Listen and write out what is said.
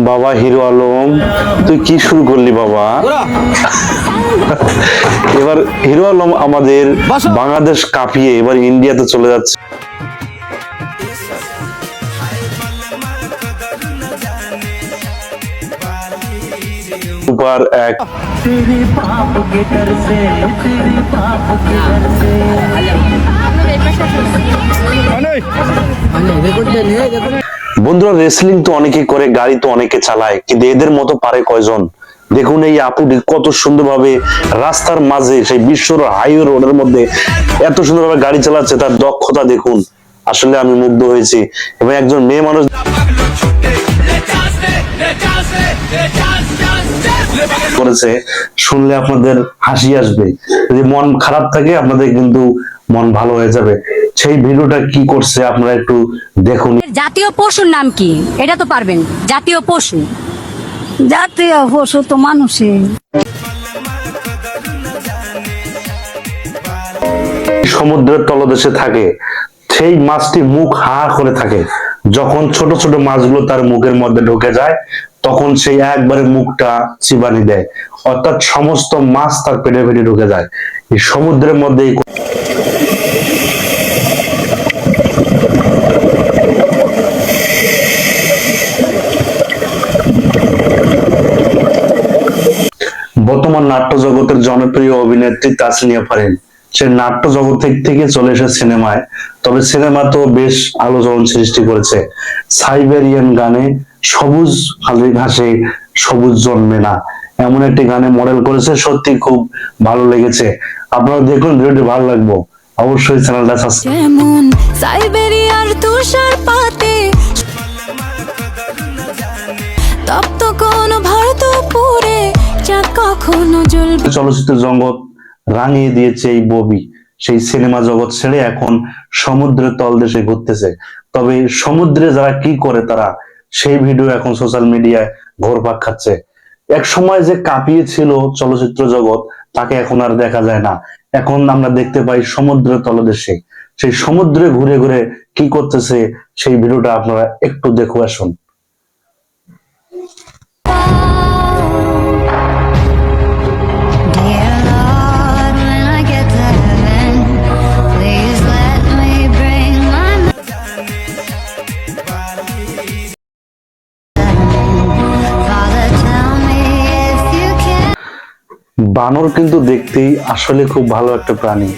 বাবা হিরো আলম, তুই কি শুরু করলি বাবা? এবার হিরো আলম আমাদের বাংলাদেশ কাঁপিয়ে এবার ইন্ডিয়াতে চলে যাচ্ছে। সুপার এক বন্ধুরা, রেসলিং তো অনেকে করে, গাড়ি তো অনেকে চালায়, কিন্তু এদের মতো পারে কয়জন? দেখুন এই আপুটি কত সুন্দরভাবে রাস্তার মাঝে সেই বিশ্ব হাইওয়ে রোডের মধ্যে এত সুন্দরভাবে গাড়ি চালাচ্ছে, তার দক্ষতা দেখুন। আসলে আমি মুগ্ধ হয়েছি। এবং একজন মেয়ে মানুষ করেছে, শুনলে আপনাদের হাসি আসবে। যদি মন খারাপ থাকে আপনাদের কিন্তু মন ভালো হয়ে যাবে। সেই ভিডিওটা কি করছে আপনারা একটু দেখুন। জাতীয় পশুর নাম কি? এটা তো পারবেন। জাতীয় পশু তো মানুষই। সমুদ্রের তলদেশে থাকে, সেই মাছটি মুখ হা করে থাকে। যখন ছোট ছোট মাছগুলো তার মুখের মধ্যে ঢুকে যায়, তখন সেই একবারে মুখটা চিবানি দেয়, অর্থাৎ সমস্ত মাছ তার পেটে পেটে ঢুকে যায়। এই সমুদ্রের মধ্যে বর্তমান নাট্য জগতের জনপ্রিয় অভিনেত্রী তাসনিয়া ফারিন, সে নাট্য জগৎ থেকে চলে এসে সিনেমায়। তবে সিনেমা তো বেশ আলোড়ন সৃষ্টি করেছে। সাইবেরিয়ান গানে সবুজ ঘাসে সবুজ জন্মে না, এমন একটি গানে মডেল করেছে। সত্যি খুব ভালো লেগেছে। আপনারা দেখুন, ভিডিওটি ভালো লাগবে। অবশ্যই চ্যানেলটা সাবস্ক্রাইব। সাইবেরিয়ার তুষার পাতে তপ্ত কোন ভারত পুরে যা কখনো জ্বলবে। চলচ্চিত্র জগৎ রাঙিয়ে দিয়েছে এই ববি। সেই সিনেমা জগৎ ছেড়ে এখন সমুদ্রের তলদেশে ঘুরতেছে। তবে সমুদ্রে যারা কি করে, তারা সেই ভিডিও এখন সোশ্যাল মিডিয়ায় ঘোরপাক খাচ্ছে। এক সময় যে কাঁপিয়েছিল চলচ্চিত্র জগৎ, তাকে এখন আর দেখা যায় না। এখন আমরা দেখতে পাই সমুদ্রের তলদেশে। সেই সমুদ্রে ঘুরে ঘুরে কি করতেছে, সেই ভিডিওটা আপনারা একটু দেখে আসুন। বানর কিন্তু দেখতেই আসলে খুব ভালো একটা প্রাণী।